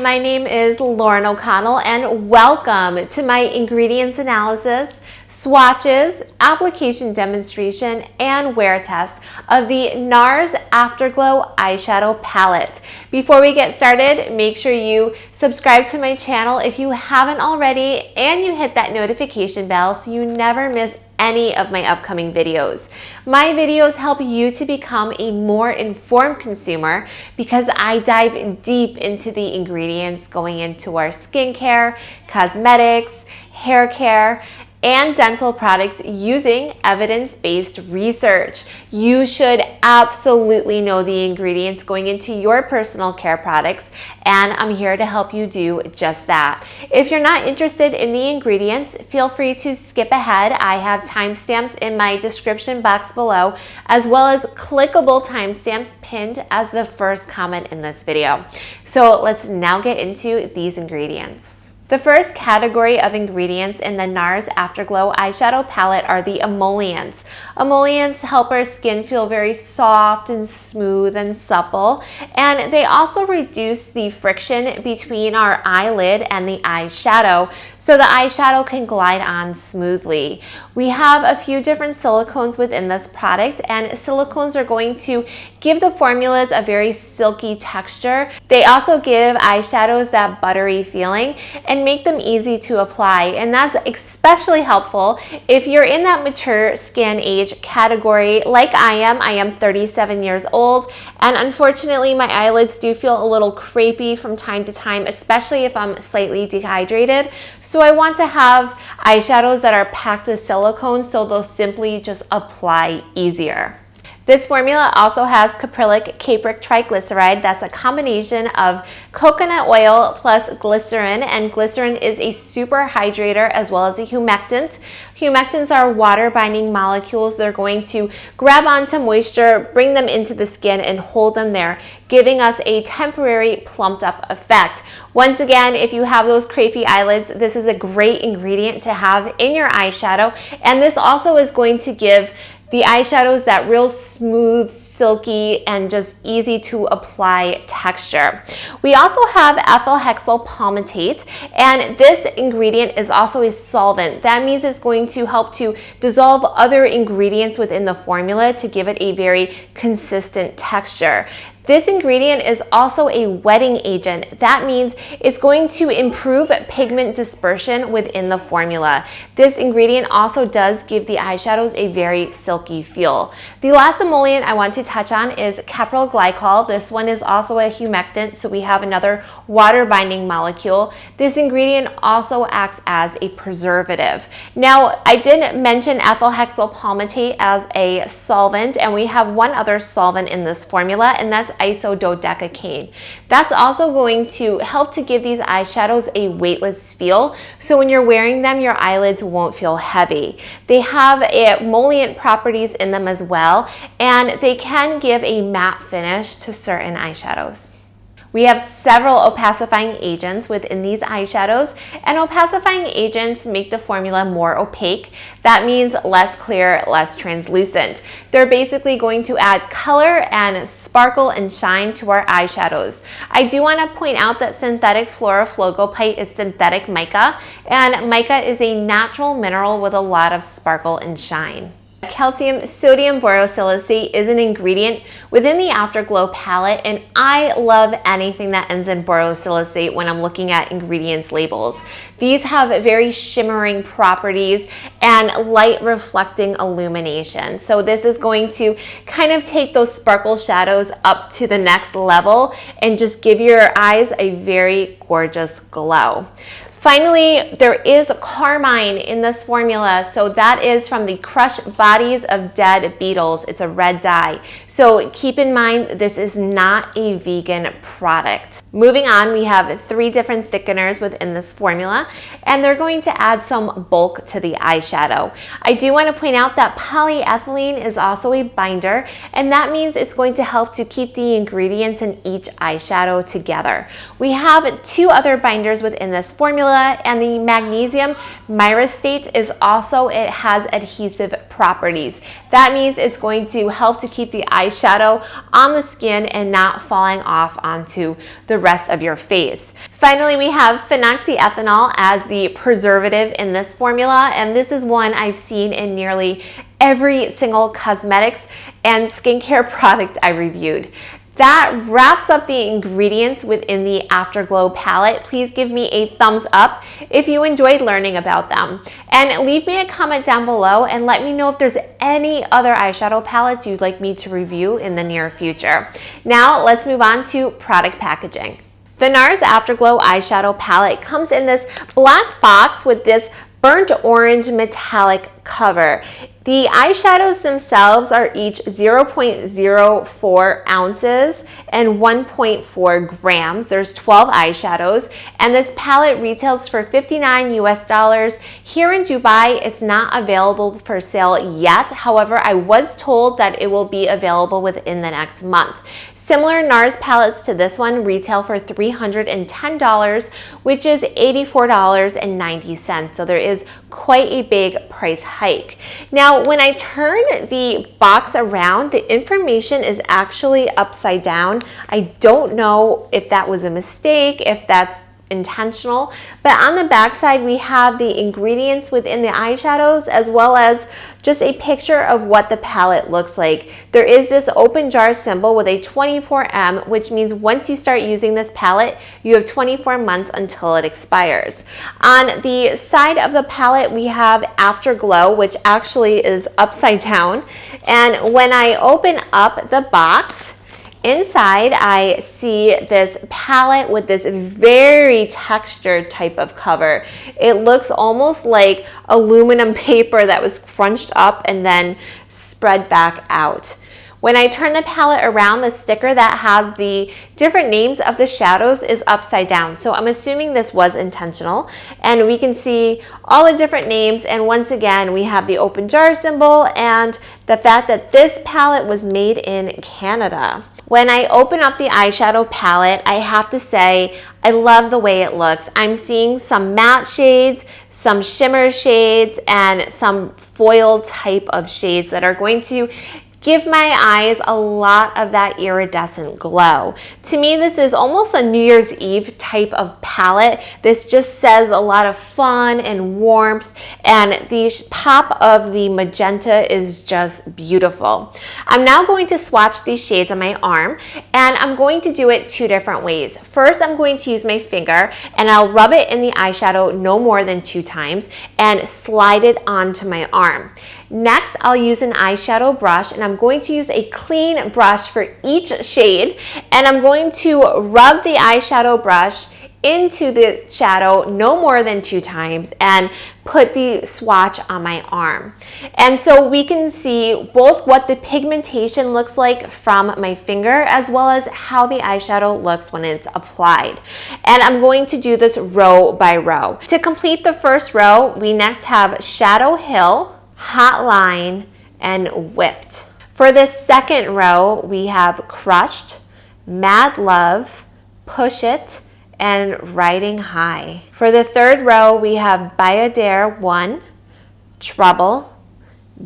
my name is Lauren O'Connell and welcome to my ingredients analysis, swatches, application demonstration, and wear test of the NARS Afterglow Eyeshadow Palette. Before we get started, make sure you subscribe to my channel if you haven't already and you hit that notification bell so you never miss any of my upcoming videos. My videos help you to become a more informed consumer because I dive deep into the ingredients going into our skincare, cosmetics, hair care, and dental products using evidence-based research. You should absolutely know the ingredients going into your personal care products, and I'm here to help you do just that. If you're not interested in the ingredients, feel free to skip ahead. I have timestamps in my description box below, as well as clickable timestamps pinned as the first comment in this video. So let's now get into these ingredients. The first category of ingredients in the NARS Afterglow Eyeshadow Palette are the emollients. Emollients help our skin feel very soft and smooth and supple, and they also reduce the friction between our eyelid and the eyeshadow so the eyeshadow can glide on smoothly. We have a few different silicones within this product, and silicones are going to give the formulas a very silky texture. They also give eyeshadows that buttery feeling and make them easy to apply, and that's especially helpful if you're in that mature skin age category like I am. I am 37 years old, and unfortunately my eyelids do feel a little crepey from time to time, especially if I'm slightly dehydrated. So I want to have eyeshadows that are packed with silicone so they'll simply just apply easier. This formula also has caprylic capric triglyceride. That's a combination of coconut oil plus glycerin, and glycerin is a super hydrator as well as a humectant. Humectants are water binding molecules. They're going to grab onto moisture, bring them into the skin, and hold them there, giving us a temporary plumped up effect. Once again, if you have those crepey eyelids, this is a great ingredient to have in your eyeshadow, and this also is going to give the eyeshadows that real smooth, silky, and just easy to apply texture. We also have ethyl hexyl palmitate, and this ingredient is also a solvent. That means it's going to help to dissolve other ingredients within the formula to give it a very consistent texture. This ingredient is also a wetting agent. That means it's going to improve pigment dispersion within the formula. This ingredient also does give the eyeshadows a very silky feel. The last emollient I want to touch on is capryl glycol. This one is also a humectant, so we have another water binding molecule. This ingredient also acts as a preservative. Now, I did mention ethyl hexyl palmitate as a solvent, and we have one other solvent in this formula, and that's isododecaine. That's also going to help to give these eyeshadows a weightless feel, so when you're wearing them, your eyelids won't feel heavy. They have emollient properties in them as well, and they can give a matte finish to certain eyeshadows. We have several opacifying agents within these eyeshadows, and opacifying agents make the formula more opaque. That means less clear, less translucent. They're basically going to add color and sparkle and shine to our eyeshadows. I do want to point out that synthetic fluoroflogopite is synthetic mica, and mica is a natural mineral with a lot of sparkle and shine. Calcium sodium borosilicate is an ingredient within the Afterglow palette, and I love anything that ends in borosilicate when I'm looking at ingredients labels. These have very shimmering properties and light reflecting illumination. So this is going to kind of take those sparkle shadows up to the next level and just give your eyes a very gorgeous glow. Finally, there is carmine in this formula, so that is from the crushed bodies of dead beetles. It's a red dye. So keep in mind, this is not a vegan product. Moving on, we have 3 different thickeners within this formula, and they're going to add some bulk to the eyeshadow. I do want to point out that polyethylene is also a binder, and that means it's going to help to keep the ingredients in each eyeshadow together. We have 2 other binders within this formula. formula, and the magnesium myristate is also, it has adhesive properties. That means it's going to help to keep the eyeshadow on the skin and not falling off onto the rest of your face. Finally, we have phenoxyethanol as the preservative in this formula, and this is one I've seen in nearly every single cosmetics and skincare product I reviewed. That wraps up the ingredients within the Afterglow palette. Please give me a thumbs up if you enjoyed learning about them. And leave me a comment down below and let me know if there's any other eyeshadow palettes you'd like me to review in the near future. Now let's move on to product packaging. The NARS Afterglow Eyeshadow Palette comes in this black box with this burnt orange metallic cover. The eyeshadows themselves are each 0.04 ounces and 1.4 grams. There's 12 eyeshadows, and this palette retails for $59 US. Here in Dubai, it's not available for sale yet. However, I was told that it will be available within the next month. Similar NARS palettes to this one retail for $310, which is $84.90. So there is quite a big price hike. Now, when I turn the box around, the information is actually upside down. I don't know if that was a mistake, if that's intentional, but on the back side we have the ingredients within the eyeshadows as well as just a picture of what the palette looks like. There is this open jar symbol with a 24M, which means once you start using this palette, you have 24 months until it expires. On the side of the palette, we have Afterglow, which actually is upside down. And when I open up the box, inside, I see this palette with this very textured type of cover. It looks almost like aluminum paper that was crunched up and then spread back out. When I turn the palette around, the sticker that has the different names of the shadows is upside down. So I'm assuming this was intentional. And we can see all the different names. And once again, we have the open jar symbol and the fact that this palette was made in Canada. When I open up the eyeshadow palette, I have to say, I love the way it looks. I'm seeing some matte shades, some shimmer shades, and some foil type of shades that are going to give my eyes a lot of that iridescent glow. To me, this is almost a New Year's Eve type of palette. This just says a lot of fun and warmth, and the pop of the magenta is just beautiful. I'm now going to swatch these shades on my arm, and I'm going to do it two different ways. First, I'm going to use my finger, and I'll rub it in the eyeshadow no more than 2 times and slide it onto my arm. Next, I'll use an eyeshadow brush, and I'm going to use a clean brush for each shade, and I'm going to rub the eyeshadow brush into the shadow no more than 2 times and put the swatch on my arm. And so we can see both what the pigmentation looks like from my finger as well as how the eyeshadow looks when it's applied. And I'm going to do this row by row. To complete the first row, we next have Shadow Hill, Hotline, and Whipped. For the second row, we have Crushed, Mad Love, Push It, and Riding High. For the third row, we have Bayadere 1, Trouble,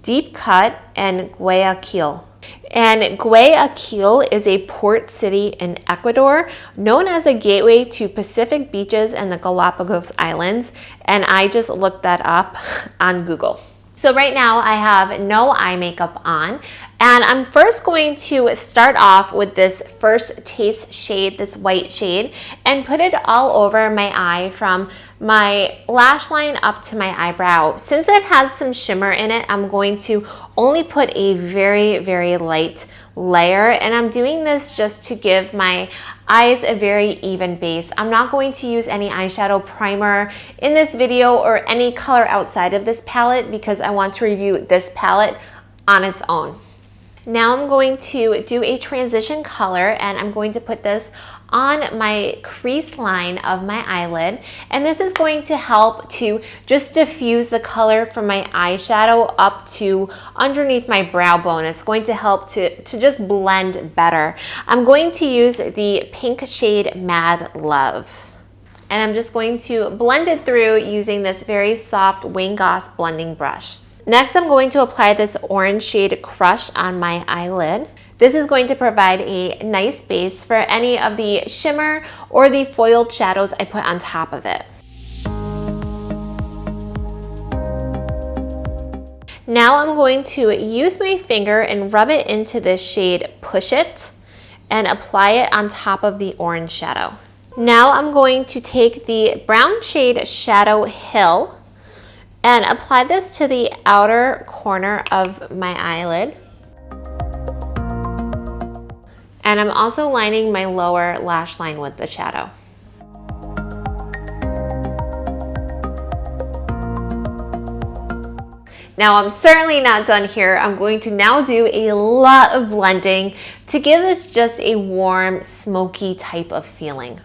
Deep Cut, and Guayaquil. And Guayaquil is a port city in Ecuador, known as a gateway to Pacific beaches and the Galapagos Islands, and I just looked that up on Google. So right now I have no eye makeup on, and I'm first going to start off with this first taste shade, this white shade, and put it all over my eye from my lash line up to my eyebrow. Since it has some shimmer in it, I'm going to only put a very, very light layer, and I'm doing this just to give my eyes a very even base. I'm not going to use any eyeshadow primer in this video or any color outside of this palette because I want to review this palette on its own. Now I'm going to do a transition color, and I'm going to put this on my crease line of my eyelid, and this is going to help to just diffuse the color from my eyeshadow up to underneath my brow bone. It's going to help to just blend better. I'm going to use the pink shade Mad Love. and I'm just going to blend it through using this very soft Wayne Goss blending brush. Next, I'm going to apply this orange shade Crush on my eyelid. This is going to provide a nice base for any of the shimmer or the foiled shadows I put on top of it. Now I'm going to use my finger and rub it into this shade Push It and apply it on top of the orange shadow. Now I'm going to take the brown shade Shadow Hill and apply this to the outer corner of my eyelid. And I'm also lining my lower lash line with the shadow. Now I'm certainly not done here. I'm going to now do a lot of blending to give this just a warm, smoky type of feeling.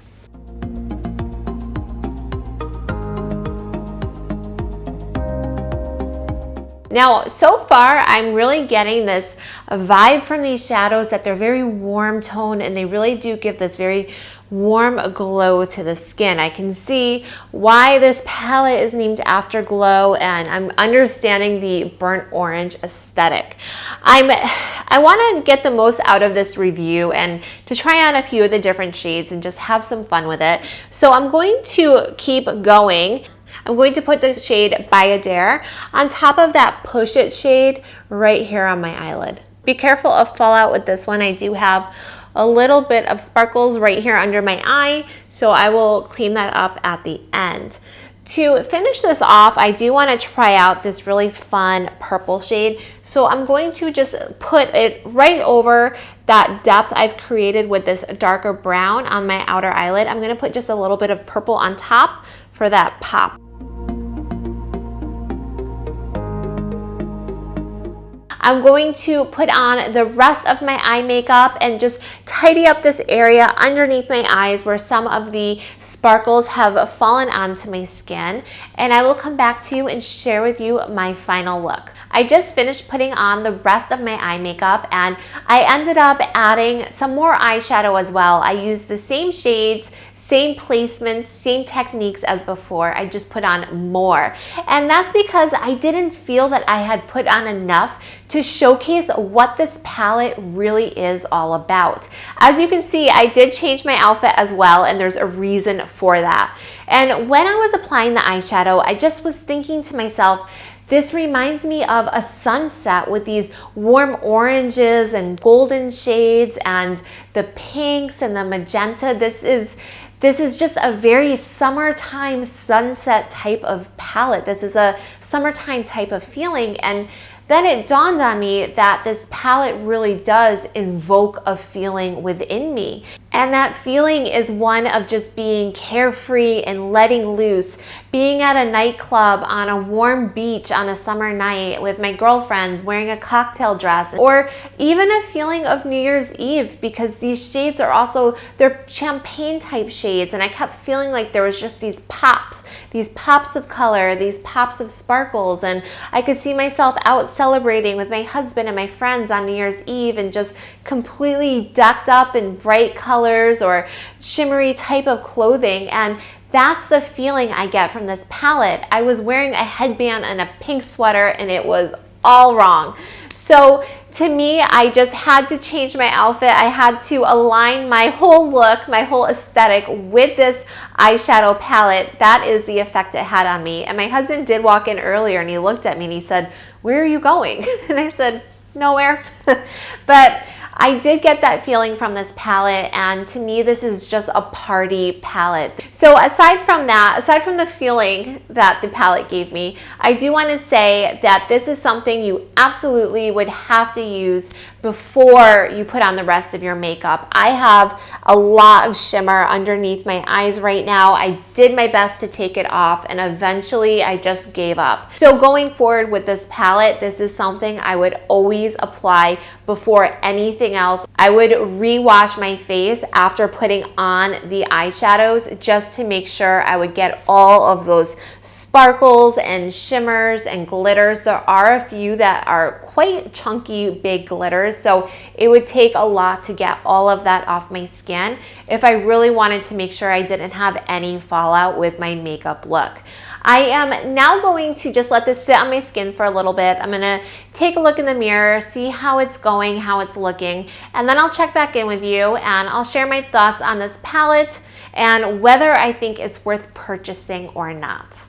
Now, so far, I'm really getting this vibe from these shadows that they're very warm toned and they really do give this very warm glow to the skin. I can see why this palette is named Afterglow, and I'm understanding the burnt orange aesthetic. I want to get the most out of this review and to try on a few of the different shades and just have some fun with it. So I'm going to keep going. I'm going to put the shade Bayadere on top of that Push It shade right here on my eyelid. Be careful of fallout with this one. I do have a little bit of sparkles right here under my eye, so I will clean that up at the end. To finish this off, I do want to try out this really fun purple shade. So I'm going to just put it right over that depth I've created with this darker brown on my outer eyelid. I'm going to put just a little bit of purple on top for that pop. I'm going to put on the rest of my eye makeup and just tidy up this area underneath my eyes where some of the sparkles have fallen onto my skin. And I will come back to you and share with you my final look. I just finished putting on the rest of my eye makeup and I ended up adding some more eyeshadow as well. I used the same shades, same placements, same techniques as before. I just put on more. And that's because I didn't feel that I had put on enough to showcase what this palette really is all about. As you can see, I did change my outfit as well, and there's a reason for that. And when I was applying the eyeshadow, I just was thinking to myself, this reminds me of a sunset with these warm oranges and golden shades and the pinks and the magenta. This is just a very summertime sunset type of palette. This is a summertime type of feeling. And then it dawned on me that this palette really does invoke a feeling within me. And that feeling is one of just being carefree and letting loose, being at a nightclub on a warm beach on a summer night with my girlfriends wearing a cocktail dress, or even a feeling of New Year's Eve, because these shades are also, they're champagne type shades, and I kept feeling like there was just these pops of color, these pops of sparkles, and I could see myself out celebrating with my husband and my friends on New Year's Eve and just completely decked up in bright colors or shimmery type of clothing. And that's the feeling I get from this palette. I was wearing a headband and a pink sweater and it was all wrong. So to me, I just had to change my outfit. I had to align my whole look, my whole aesthetic with this eyeshadow palette. That is the effect it had on me. And my husband did walk in earlier and he looked at me and he said, "Where are you going?" And I said, "Nowhere." But I did get that feeling from this palette, and to me this is just a party palette. So aside from that, aside from the feeling that the palette gave me, I do want to say that this is something you absolutely would have to use before you put on the rest of your makeup. I have a lot of shimmer underneath my eyes right now. I did my best to take it off and eventually I just gave up. So going forward with this palette, this is something I would always apply before anything else. I would re-wash my face after putting on the eyeshadows just to make sure I would get all of those sparkles and shimmers and glitters. There are a few that are quite chunky, big glitters, so it would take a lot to get all of that off my skin if I really wanted to make sure I didn't have any fallout with my makeup look. I am now going to just let this sit on my skin for a little bit. I'm gonna take a look in the mirror, see how it's going, how it's looking, and then I'll check back in with you and I'll share my thoughts on this palette and whether I think it's worth purchasing or not.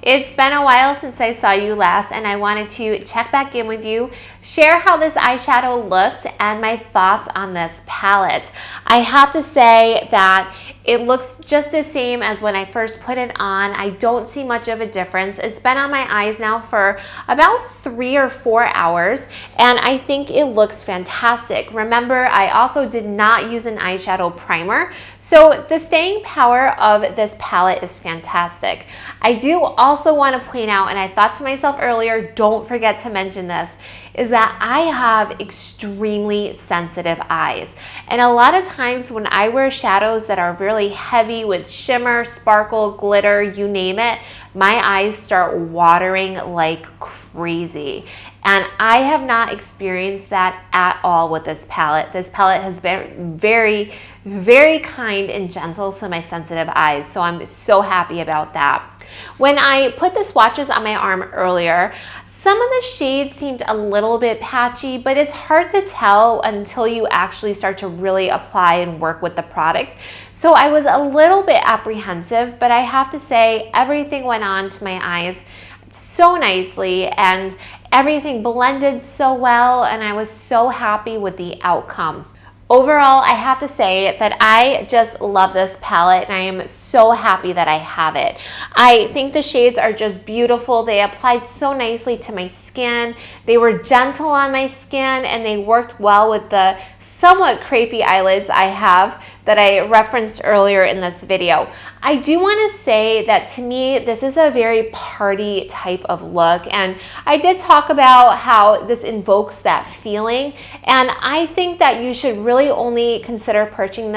It's been a while since I saw you last, and I wanted to check back in with you, share how this eyeshadow looks, and my thoughts on this palette. I have to say that it looks just the same as when I first put it on. I don't see much of a difference. It's been on my eyes now for about 3 or 4 hours, and I think it looks fantastic. Remember, I also did not use an eyeshadow primer, so the staying power of this palette is fantastic. I do also want to point out, and I thought to myself earlier, don't forget to mention this, is that I have extremely sensitive eyes. And a lot of times when I wear shadows that are really heavy with shimmer, sparkle, glitter, you name it, my eyes start watering like crazy. And I have not experienced that at all with this palette. This palette has been very, very kind and gentle to my sensitive eyes. So I'm so happy about that. When I put the swatches on my arm earlier, some of the shades seemed a little bit patchy, but it's hard to tell until you actually start to really apply and work with the product. So I was a little bit apprehensive, but I have to say everything went on to my eyes so nicely and everything blended so well, and I was so happy with the outcome. Overall, I have to say that I just love this palette and I am so happy that I have it. I think the shades are just beautiful. They applied so nicely to my skin. They were gentle on my skin and they worked well with the somewhat crepey eyelids I have that I referenced earlier in this video. I do want to say that to me, this is a very party type of look, and I did talk about how this invokes that feeling, and I think that you should really only consider purchasing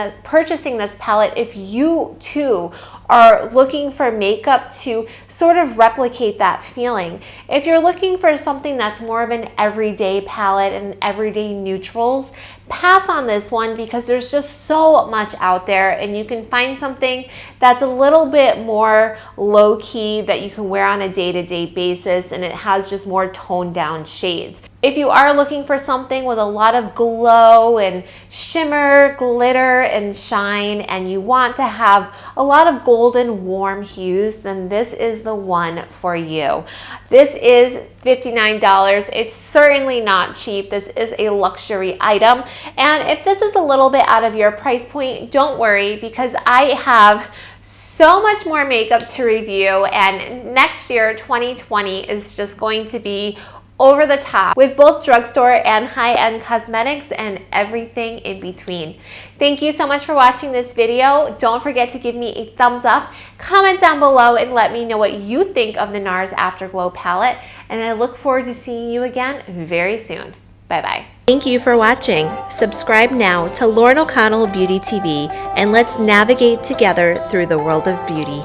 this palette if you too are looking for makeup to sort of replicate that feeling. If you're looking for something that's more of an everyday palette and everyday neutrals, pass on this one because there's just so much out there and you can find something that's a little bit more low-key that you can wear on a day-to-day basis, and it has just more toned down shades. If you are looking for something with a lot of glow and shimmer, glitter, and shine, and you want to have a lot of golden warm hues, then this is the one for you. This is $59. It's certainly not cheap. This is a luxury item. And if this is a little bit out of your price point, don't worry, because I have so much more makeup to review, and next year, 2020, is just going to be over the top with both drugstore and high-end cosmetics and everything in between. Thank you so much for watching this video. Don't forget to give me a thumbs up, comment down below, and let me know what you think of the NARS Afterglow palette, and I look forward to seeing you again very soon. Bye-bye. Thank you for watching. Subscribe now to Lauren O'Connell Beauty TV, and let's navigate together through the world of beauty.